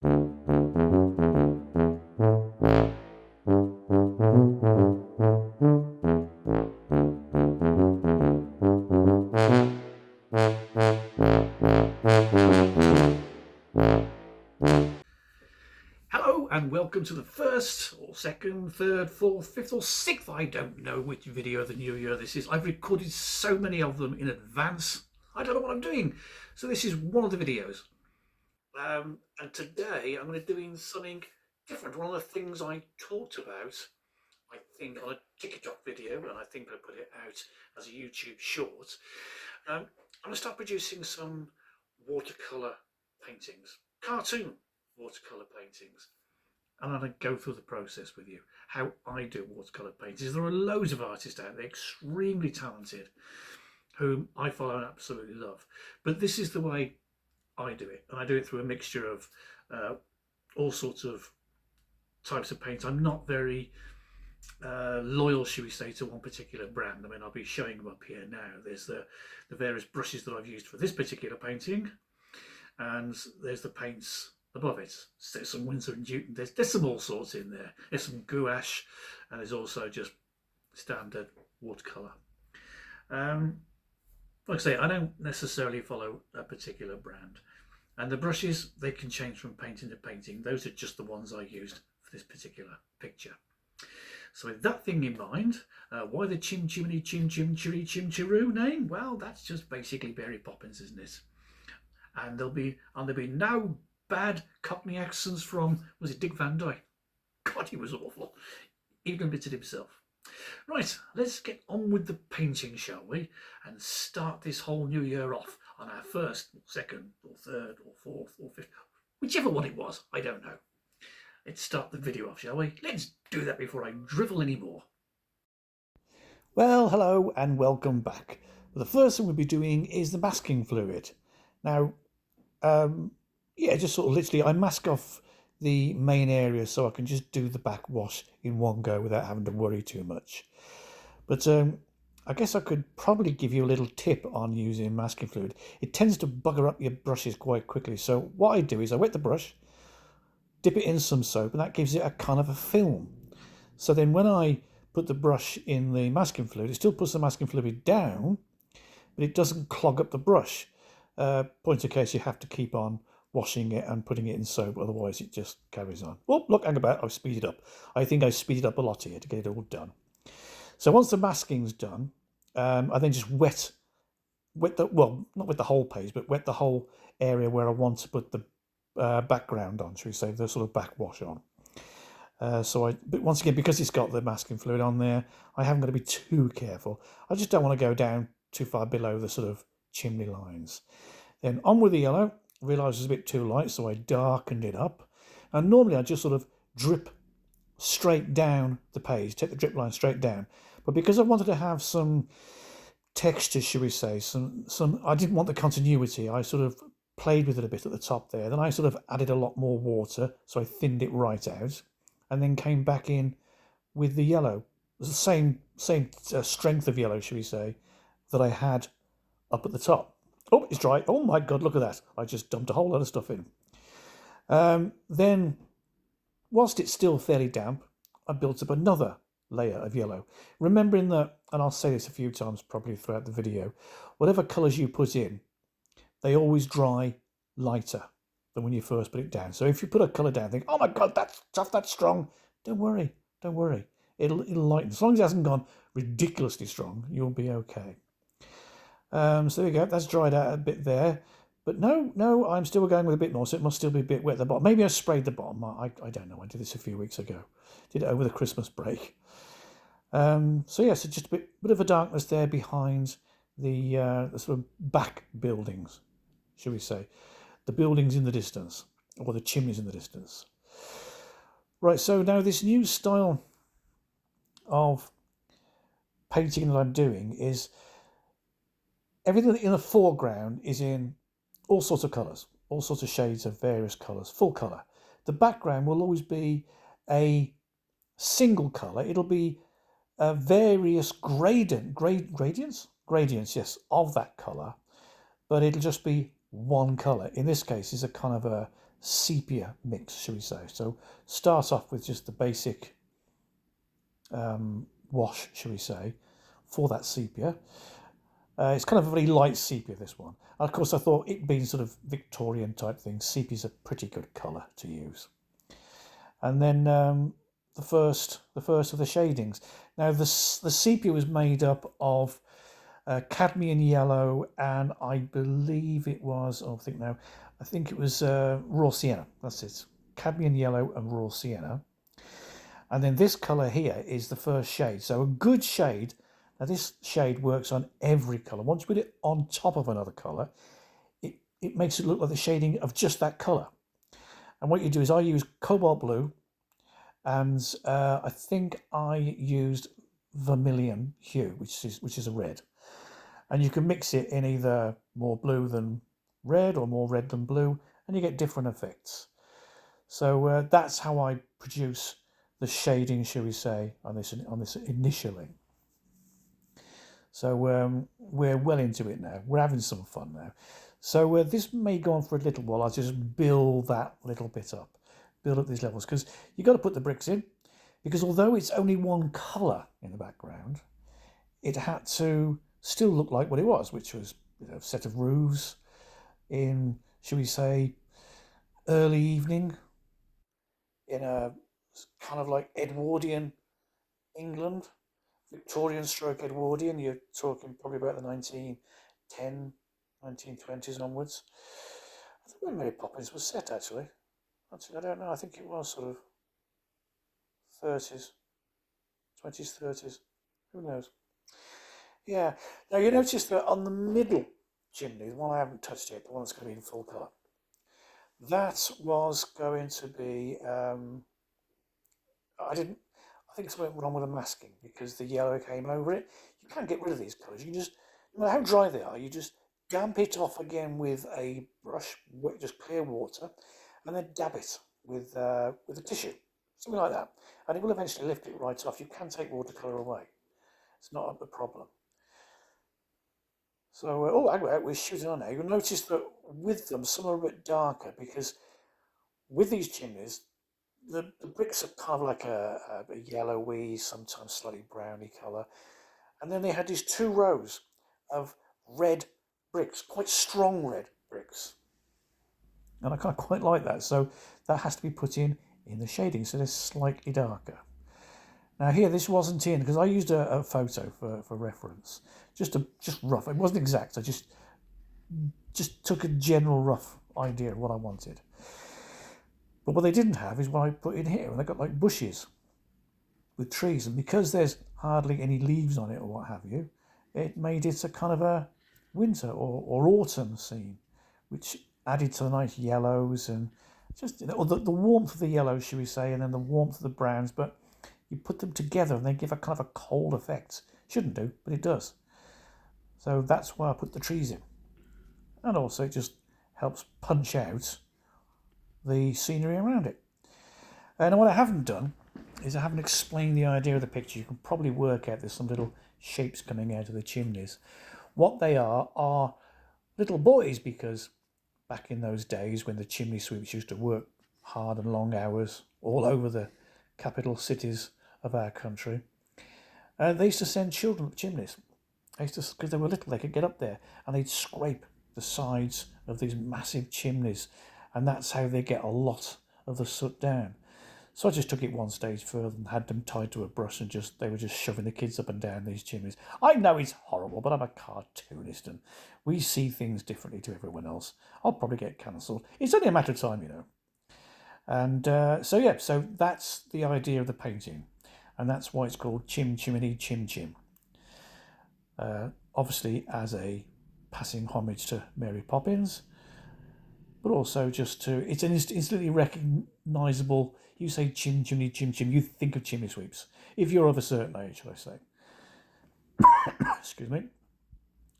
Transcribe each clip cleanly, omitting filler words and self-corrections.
Hello and welcome to the first or second, third, fourth, fifth or sixth, I don't know which video of the new year this is. I've recorded so many of them in advance, I don't know what I'm doing. So this is one of the videos. And today I'm going to be doing something different. One of the things I talked about, I think, on a TikTok video, and I think I put it out as a YouTube short. I'm going to start producing some watercolour paintings, cartoon watercolour paintings. And I'm going to go through the process with you, how I do watercolour paintings. There are loads of artists out there, extremely talented, whom I follow and absolutely love. But this is the way I do it, and I do it through a mixture of all sorts of types of paints. I'm not very loyal, should we say, to one particular brand. I mean, I'll be showing them up here now. There's the various brushes that I've used for this particular painting, and there's the paints above it. There's some Winsor & Newton, there's some all sorts in there. There's some gouache, and there's also just standard watercolour. Like I say, I don't necessarily follow a particular brand, and the brushes, they can change from painting to painting. Those are just the ones I used for this particular picture. So with that thing in mind, why the chimney chiroo name? Well, that's just basically Mary Poppins, isn't it? And there'll be no bad Cockney accents from, was it Dick Van Dyke? God, he was awful. Even admitted himself. Right, let's get on with the painting, shall we? And start this whole new year off on our first, or second, or third, or fourth, or fifth, whichever one it was, I don't know. Let's start the video off, shall we? Let's do that before I drivel any more. Well, hello and welcome back. The first thing we'll be doing is the masking fluid. Now, yeah, just sort of literally, I mask off the main area so I can just do the back wash in one go without having to worry too much. But I guess I could probably give you a little tip on using masking fluid. It tends to bugger up your brushes quite quickly. So what I do is I wet the brush, dip it in some soap, and that gives it a kind of a film. So then when I put the brush in the masking fluid, it still puts the masking fluid down, but it doesn't clog up the brush. Point of case, you have to keep on washing it and putting it in soap, otherwise it just carries on. Oh, look, hang about, I've speeded up. I think I speeded up a lot here to get it all done. So once the masking's done, I then just wet the, well, not wet the whole page, but wet the whole area where I want to put the background on, shall we say, the sort of backwash on. But once again, because it's got the masking fluid on there, I haven't got to be too careful. I just don't want to go down too far below the sort of chimney lines. Then on with the yellow. Realised it was a bit too light, so I darkened it up. And normally I just sort of drip straight down the page, take the drip line straight down. But because I wanted to have some texture, should we say, some I didn't want the continuity, I sort of played with it a bit at the top there. Then I sort of added a lot more water, so I thinned it right out, and then came back in with the yellow. It was the same strength of yellow, should we say, that I had up at the top. Oh, it's dry. Oh my God, look at that. I just dumped a whole lot of stuff in. Then, whilst it's still fairly damp, I built up another layer of yellow. Remembering that, and I'll say this a few times probably throughout the video, whatever colours you put in, they always dry lighter than when you first put it down. So if you put a colour down, think, oh my God, that's tough, that's strong. Don't worry. It'll lighten. As long as it hasn't gone ridiculously strong, you'll be okay. So there you go, that's dried out a bit there. But no, I'm still going with a bit more, so it must still be a bit wet at the bottom. Maybe I sprayed the bottom. I don't know. I did this a few weeks ago. Did it over the Christmas break. So yeah, so just a bit of a darkness there behind the sort of back buildings, shall we say. The buildings in the distance, or the chimneys in the distance. Right, so now this new style of painting that I'm doing is everything in the foreground is in all sorts of colours, all sorts of shades of various colours, full colour. The background will always be a single colour. It'll be various gradients, yes, of that colour, but it'll just be one colour. In this case, it's a kind of a sepia mix, shall we say. So start off with just the basic wash, shall we say, for that sepia. It's kind of a very light sepia, this one. And of course, I thought it being sort of Victorian type thing, sepia's a pretty good colour to use. And then the first of the shadings. Now the sepia was made up of cadmium yellow, and I believe it was. Oh, I think it was raw sienna. That's it. Cadmium yellow and raw sienna. And then this colour here is the first shade. So a good shade. Now this shade works on every colour. Once you put it on top of another colour, it makes it look like the shading of just that colour. And what you do is I use cobalt blue, and I think I used vermilion hue, which is a red. And you can mix it in either more blue than red or more red than blue, and you get different effects. So that's how I produce the shading, shall we say, on this initially. So we're well into it now. We're having some fun now. So this may go on for a little while. I'll just build that little bit up, build up these levels, because you've got to put the bricks in, because although it's only one colour in the background, it had to still look like what it was, which was a set of roofs in, shall we say, early evening in a kind of like Edwardian England, Victorian stroke Edwardian. You're talking probably about the 1910, 1920s onwards. I think when Mary Poppins was set, actually. I don't know. I think it was sort of 30s, 20s, 30s. Who knows? Yeah. Now you notice that on the middle chimney, the one I haven't touched yet, the one that's going to be in full colour, that was going to be. I didn't. I think something went wrong with the masking because the yellow came over it. You can't get rid of these colours. You can just, no matter how dry they are, you just damp it off again with a brush, just clear water, and then dab it with a tissue, something like that, and it will eventually lift it right off. You can take watercolour away. It's not a problem. So, we're shooting on now. You'll notice that with them, some are a bit darker because with these chimneys, the bricks are kind of like a yellowy, sometimes slightly browny colour. And then they had these two rows of red bricks, quite strong red bricks. And I kind of quite like that. So that has to be put in the shading, so they're slightly darker. Now here, this wasn't in, because I used a photo for reference. Just rough. It wasn't exact. I just took a general rough idea of what I wanted. But what they didn't have is what I put in here. And they got like bushes with trees. And because there's hardly any leaves on it or what have you, it made it a kind of a winter or autumn scene, which added to the nice yellows and just, the warmth of the yellows, should we say, and then the warmth of the browns. But you put them together and they give a kind of a cold effect. Shouldn't do, but it does. So that's why I put the trees in. And also it just helps punch out the scenery around it. And what I haven't done is I haven't explained the idea of the picture. You can probably work out there's some little shapes coming out of the chimneys. What they are little boys, because back in those days when the chimney sweeps used to work hard and long hours all over the capital cities of our country, they used to send children up chimneys. Because they were little, they could get up there and they'd scrape the sides of these massive chimneys, and that's how they get a lot of the soot down. So I just took it one stage further and had them tied to a brush, and they were just shoving the kids up and down these chimneys. I know it's horrible, but I'm a cartoonist and we see things differently to everyone else. I'll probably get cancelled. It's only a matter of time, you know. And so that's the idea of the painting, and that's why it's called Chim Chimney Chim Chim. Obviously as a passing homage to Mary Poppins, but also it's an instantly recognisable. You say chim chimney chim chim, you think of chimney sweeps. If you're of a certain age, shall I say. Excuse me.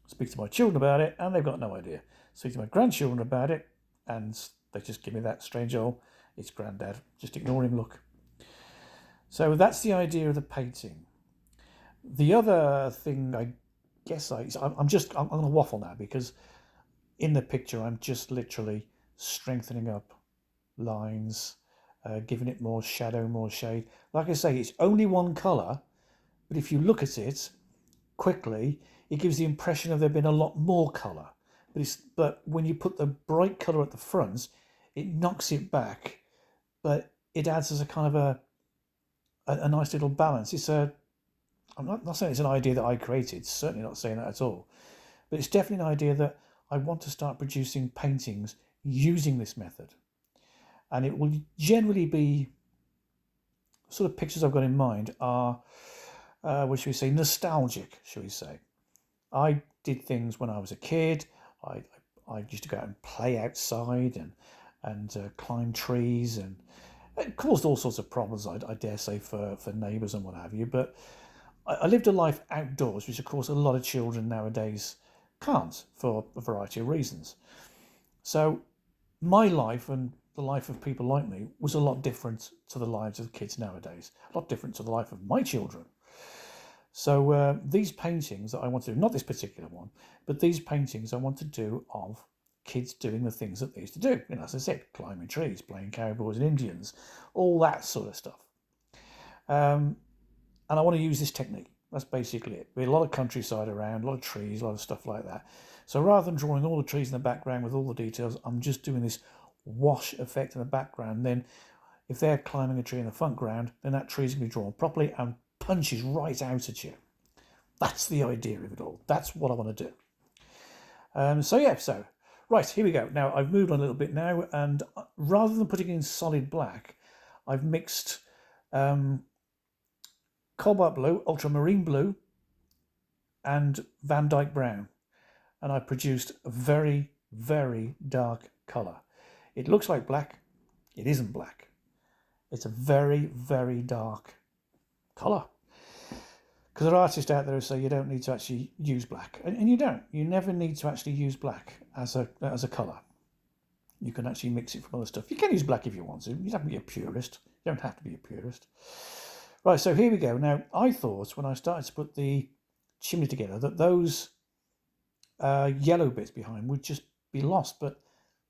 Speak to my children about it, and they've got no idea. Speak to my grandchildren about it, and they just give me that strange old, it's granddad, just ignore him look. So that's the idea of the painting. The other thing, I guess I'm going to waffle now, because in the picture I'm just literally strengthening up lines, giving it more shadow, more shade. Like I say, it's only one colour, but if you look at it quickly, it gives the impression of there being a lot more colour. But when you put the bright colour at the front, it knocks it back, but it adds as a kind of a nice little balance. I'm not saying it's an idea that I created, certainly not saying that at all, but it's definitely an idea that I want to start producing paintings using this method. And it will generally be sort of pictures I've got in mind are, what should we say, nostalgic, shall we say. I did things when I was a kid. I, I used to go out and play outside and climb trees, and it caused all sorts of problems, I dare say, for neighbours and what have you. But I lived a life outdoors, which of course a lot of children nowadays can't for a variety of reasons. So my life and the life of people like me was a lot different to the lives of kids nowadays, a lot different to the life of my children. So these paintings that I want to do, not this particular one, but these paintings I want to do of kids doing the things that they used to do. You know, as I said, climbing trees, playing cowboys and Indians, all that sort of stuff. Um, and I want to use this technique. That's basically it. There's a lot of countryside around, a lot of trees, a lot of stuff like that. So rather than drawing all the trees in the background with all the details, I'm just doing this wash effect in the background. Then if they're climbing a tree in the front ground, then that tree's going to be drawn properly and punches right out at you. That's the idea of it all. That's what I want to do. So right, here we go. Now I've moved on a little bit now, and rather than putting in solid black, I've mixed cobalt blue, ultramarine blue, and Van Dyke brown, and I produced a very, very dark colour. It looks like black. It isn't black. It's a very, very dark colour. Because there are artists out there who say you don't need to actually use black, and you don't. You never need to actually use black as a colour. You can actually mix it from other stuff. You can use black if you want to. You don't have to be a purist. You don't have to be a purist. Right, so here we go. Now, I thought when I started to put the chimney together that those yellow bits behind would just be lost, but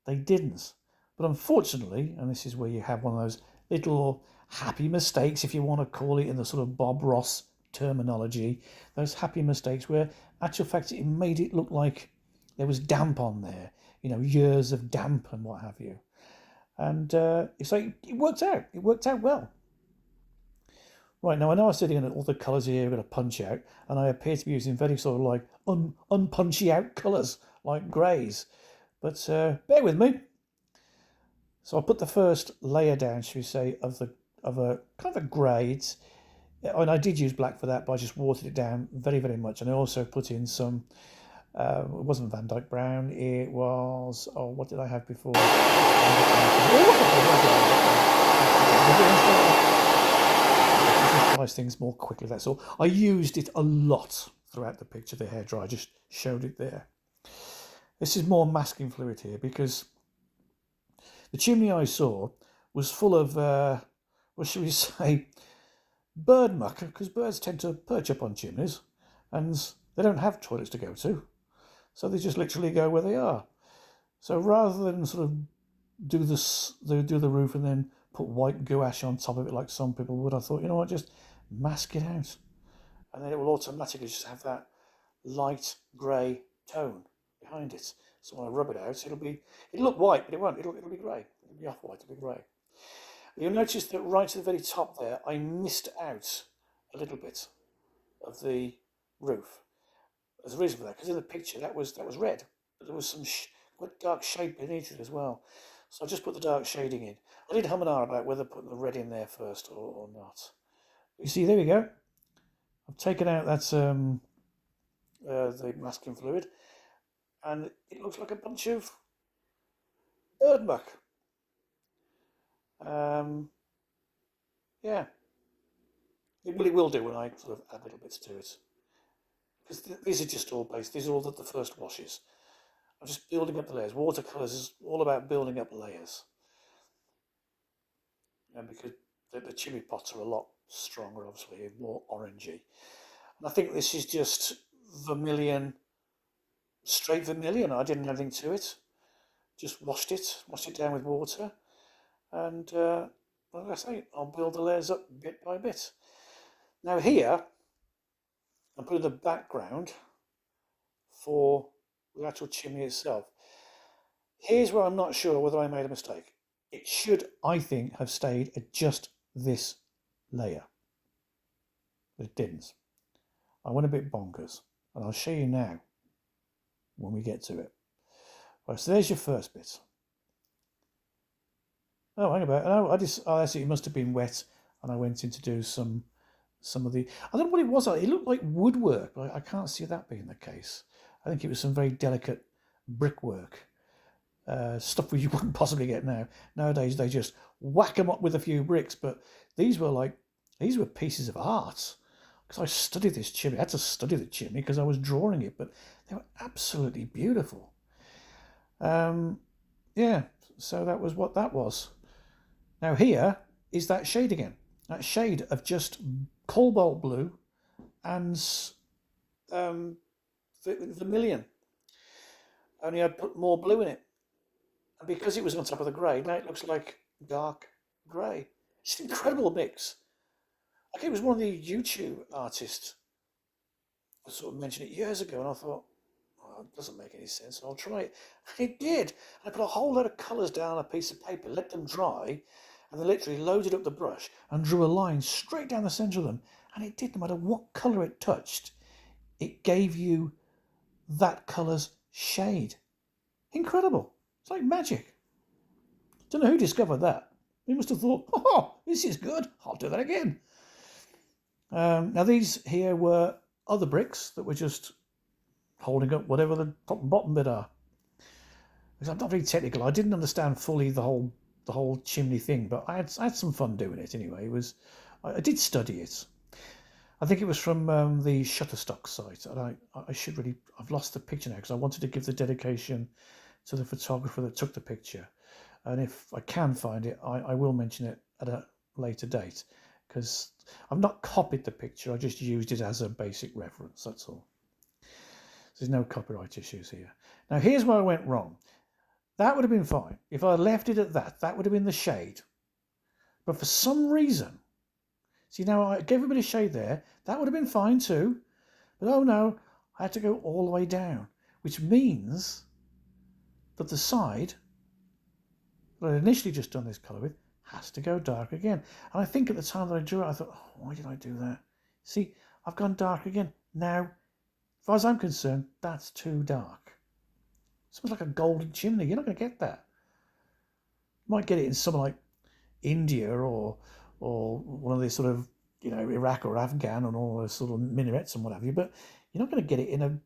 they didn't. But unfortunately, and this is where you have one of those little happy mistakes, if you want to call it in the sort of Bob Ross terminology, those happy mistakes where, actual fact, it made it look like there was damp on there, you know, years of damp and what have you. And it's like, it worked out. It worked out well. Right, now I know I'm sitting in all the colours here, I've got to punch out, and I appear to be using very sort of like unpunchy out colours, like greys. But bear with me. So I'll put the first layer down, shall we say, of a kind of a grey. And I did use black for that, but I just watered it down very, very much. And I also put in some, it wasn't Van Dyke brown, it was, oh, what did I have before? Just dries things more quickly, that's all. I used it a lot throughout the picture, the hairdryer, I just showed it there. This is more masking fluid here because the chimney I saw was full of, what should we say, bird muck, because birds tend to perch up on chimneys and they don't have toilets to go to, so they just literally go where they are. So rather than sort of do the roof and then put white gouache on top of it like some people would, I thought, you know what, just mask it out, and then it will automatically just have that light grey tone behind it. So when I rub it out, it'll look white, but it won't. It'll be grey. It'll be off-white. It'll be grey. You'll notice that right at the very top there, I missed out a little bit of the roof. There's a reason for that, because in the picture that was red, but there was some quite dark shade beneath it as well. So I just put the dark shading in. I did hum and ah about whether putting the red in there first or not. You see, there we go. I've taken out that the masking fluid, and it looks like a bunch of bird muck. Yeah, it will do when I sort of add little bits to it. Because these are just all based, these are all the first washes. I'm just building up the layers. Watercolours is all about building up layers. And because the chimney pots are a lot stronger, obviously, more orangey. And I think this is just vermilion, straight vermilion. I didn't add anything to it. Just washed it down with water. And like I say, I'll build the layers up bit by bit. Now here, I'm putting the background for the actual chimney itself. Here's where I'm not sure whether I made a mistake. It should, I think, have stayed at just this layer, but it didn't. I went a bit bonkers, and I'll show you now when we get to it. Right, so there's your first bit. Oh, hang about. Oh, I see. It must have been wet, and I went in to do some of the. I don't know what it was. It looked like woodwork, but I can't see that being the case. I think it was some very delicate brickwork, stuff you wouldn't possibly get now. Nowadays, they just whack them up with a few bricks, but these were pieces of art. Because I studied this chimney. I had to study the chimney because I was drawing it, but they were absolutely beautiful. Yeah, so that was what that was. Now here is that shade again. That shade of just cobalt blue and vermilion. Only I put more blue in it. And because it was on top of the grey, now it looks like dark grey. It's an incredible mix. I think it was one of the YouTube artists I sort of mentioned it years ago, and I thought, well, it doesn't make any sense. I'll try it. And it did. I put a whole load of colours down on a piece of paper, let them dry, and then literally loaded up the brush and drew a line straight down the centre of them. And it did, no matter what colour it touched, it gave you that colour's shade. Incredible. It's like magic. Don't know who discovered that. He must have thought, oh, this is good. I'll do that again. Now these here were other bricks that were just holding up whatever the top and bottom bit are. Because I'm not very technical. I didn't understand fully the whole chimney thing, but I had some fun doing it anyway. I did study it. I think it was from the Shutterstock site, and I've lost the picture now because I wanted to give the dedication to the photographer that took the picture. And if I can find it, I will mention it at a later date, because I've not copied the picture, I just used it as a basic reference, that's all. There's no copyright issues here. Now here's where I went wrong. That would have been fine. If I left it at that would have been the shade. But for some reason, see, now I gave a bit of shade there, that would have been fine too. But oh no, I had to go all the way down, which means that the side that I'd initially just done this colour with has to go dark again. And I think at the time that I drew it, I thought, oh, why did I do that? See, I've gone dark again. Now, as far as I'm concerned, that's too dark. It's almost like a golden chimney. You're not going to get that. You might get it in somewhere like India or one of these sort of, Iraq or Afghan and all those sort of minarets and what have you, but you're not going to get it in a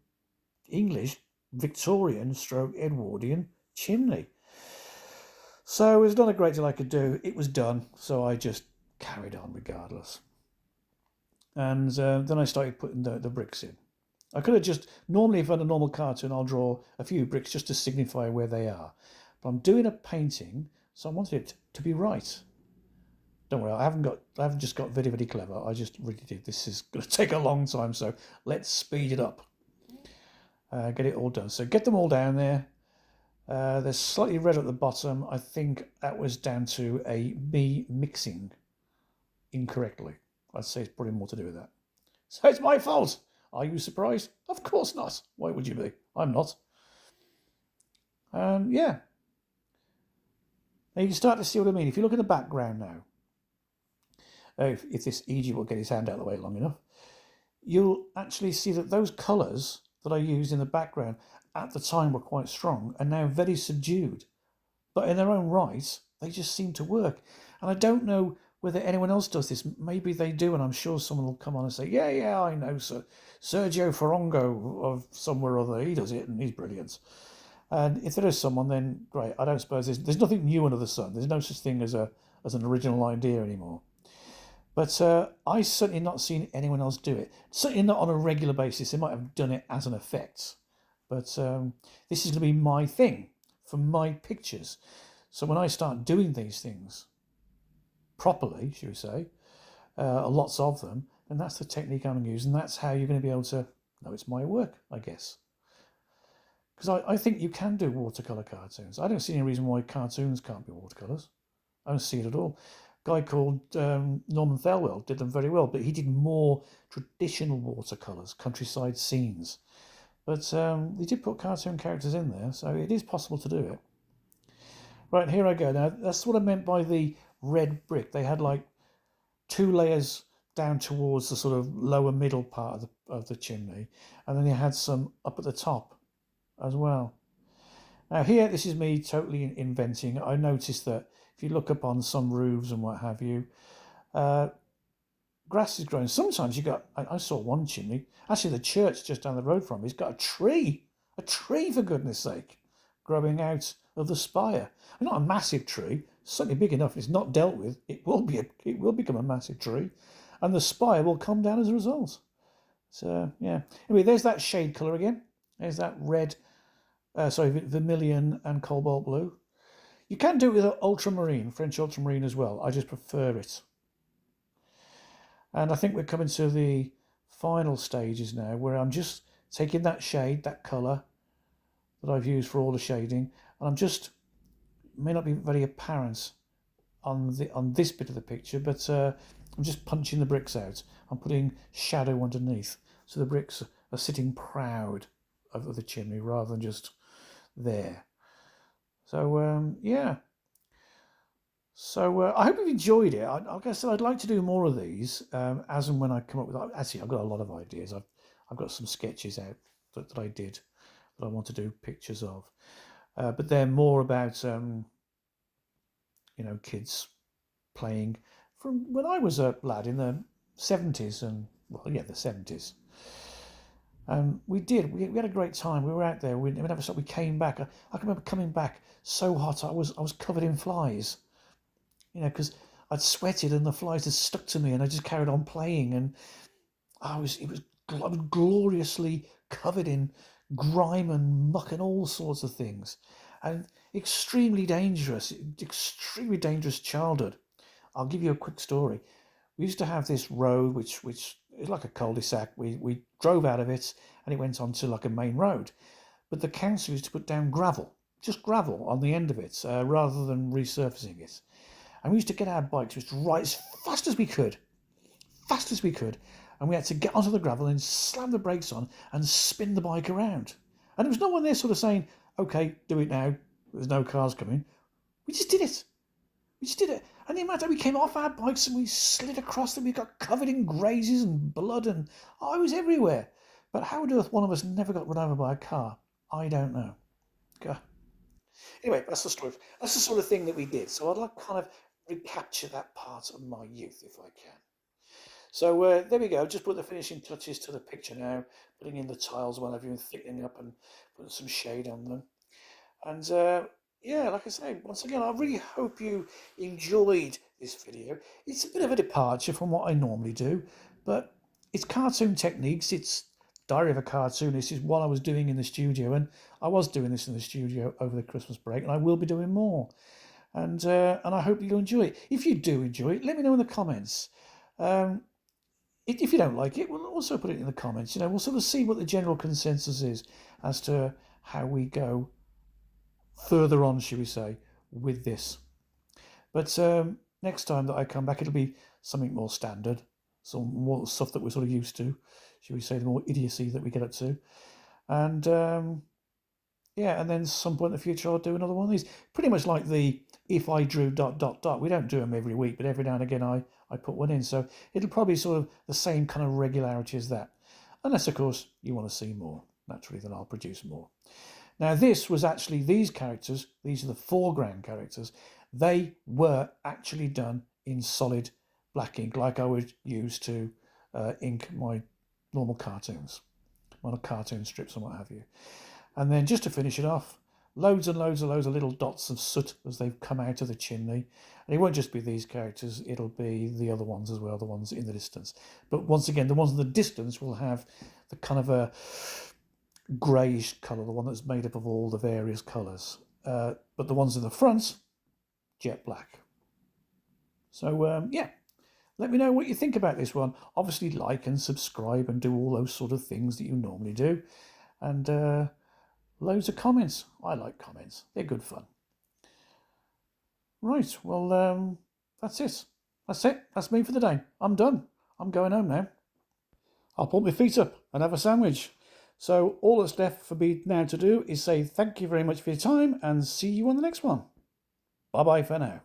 English Victorian stroke Edwardian chimney. So there's not a great deal I could do. It was done, so I just carried on regardless. And then I started putting the bricks in. I could have just, normally if I had a normal cartoon, I'll draw a few bricks just to signify where they are. But I'm doing a painting, so I wanted it to be right. Don't worry, I haven't just got very, very clever. I just really did. This is going to take a long time, so let's speed it up. Get it all done. So get them all down there. There's slightly red at the bottom. I think that was down to me mixing incorrectly. I'd say it's probably more to do with that. So it's my fault. Are you surprised? Of course not. Why would you be? I'm not. Yeah. Now you can start to see what I mean. If you look at the background now, if this EG will get his hand out of the way long enough, you'll actually see that those colours that I used in the background at the time were quite strong and now very subdued. But in their own right, they just seem to work. And I don't know whether anyone else does this. Maybe they do, and I'm sure someone will come on and say, yeah, I know, sir. Sergio Ferrongo of somewhere or other, he does it and he's brilliant. And if there is someone, then great. I don't suppose there's nothing new under the sun. There's no such thing as an original idea anymore. But I've certainly not seen anyone else do it. Certainly not on a regular basis. They might have done it as an effect. But this is going to be my thing for my pictures. So when I start doing these things properly, should we say, lots of them, then that's the technique I'm going to use. And that's how you're going to be able to know it's my work, I guess. Because I think you can do watercolour cartoons. I don't see any reason why cartoons can't be watercolours. I don't see it at all. A guy called Norman Thelwell did them very well, but he did more traditional watercolours, countryside scenes. But he did put cartoon characters in there, so it is possible to do it. Right, here I go. Now, that's what I meant by the red brick. They had like 2 layers down towards the sort of lower middle part of the chimney, and then they had some up at the top as well. Now here, this is me totally inventing. I noticed that if you look up on some roofs and what have you, uh, grass is growing. Sometimes you got, I saw one chimney, actually the church just down the road from me, it's got a tree for goodness sake, growing out of the spire. And not a massive tree, certainly big enough. If it's not dealt with, it will become a massive tree, and the spire will come down as a result. So yeah. Anyway, there's that shade colour again. There's that red, vermilion and cobalt blue. You can do it with ultramarine, French ultramarine as well. I just prefer it. And I think we're coming to the final stages now, where I'm just taking that shade, that colour that I've used for all the shading, and I'm just, may not be very apparent on this bit of the picture, but I'm just punching the bricks out. I'm putting shadow underneath, so the bricks are sitting proud of the chimney rather than just there. So yeah. So I hope you've enjoyed it. Like I said, I'd like to do more of these as and when I come up with. Actually, I've got a lot of ideas. I've got some sketches out that I did that I want to do pictures of, but they're more about kids playing from when I was a lad in the 70s and the 70s. We had a great time. We were out there. We never stopped. We came back. I can remember coming back so hot. I was covered in flies. Because I'd sweated and the flies had stuck to me, and I just carried on playing, and I was gloriously covered in grime and muck and all sorts of things, and extremely dangerous childhood. I'll give you a quick story. We used to have this road which is like a cul-de-sac. We drove out of it, and it went onto like a main road, but the council used to put down just gravel on the end of it, rather than resurfacing it. And we used to get our bikes just right as fast as we could, and we had to get onto the gravel and slam the brakes on and spin the bike around. And there was no one there sort of saying, okay, do it now, there's no cars coming. We just did it. And the amount that we came off our bikes and we slid across them, we got covered in grazes and blood, and I was everywhere. But how on earth one of us never got run over by a car? I don't know. God. Anyway, that's the story. That's the sort of thing that we did. So I'd like to kind of recapture that part of my youth if I can. So there we go. Just put the finishing touches to the picture now, putting in the tiles, whatever, and thickening up and putting some shade on them. And yeah, like I say, once again, I really hope you enjoyed this video. It's a bit of a departure from what I normally do, but it's cartoon techniques. It's Diary of a Cartoonist is what I was doing in the studio, and I was doing this in the studio over the Christmas break, and I will be doing more. And I hope you'll enjoy it. If you do enjoy it, let me know in the comments. If you don't like it, we'll also put it in the comments. We'll sort of see what the general consensus is as to how we go further on, shall we say, with this. But next time that I come back, it'll be something more standard, some more stuff that we're sort of used to, shall we say, the more idiocy that we get up to. And yeah, and then some point in the future I'll do another one of these. Pretty much like the if I drew ... We don't do them every week, but every now and again I put one in. So it'll probably sort of the same kind of regularity as that. Unless, of course, you want to see more. Naturally, then I'll produce more. Now, this was actually these characters. These are the foreground characters. They were actually done in solid black ink, like I would use to ink my normal cartoons, my cartoon strips and what have you. And then just to finish it off, loads and loads of little dots of soot as they've come out of the chimney. And it won't just be these characters, it'll be the other ones as well, the ones in the distance. But once again, the ones in the distance will have the kind of a greyish colour, the one that's made up of all the various colours. But the ones in the front, jet black. So, yeah, let me know what you think about this one. Obviously, like and subscribe and do all those sort of things that you normally do. And loads of comments. I like comments. They're good fun. Right, well, that's it. That's it. That's me for the day. I'm done. I'm going home now. I'll put my feet up and have a sandwich. So all that's left for me now to do is say thank you very much for your time and see you on the next one. Bye bye for now.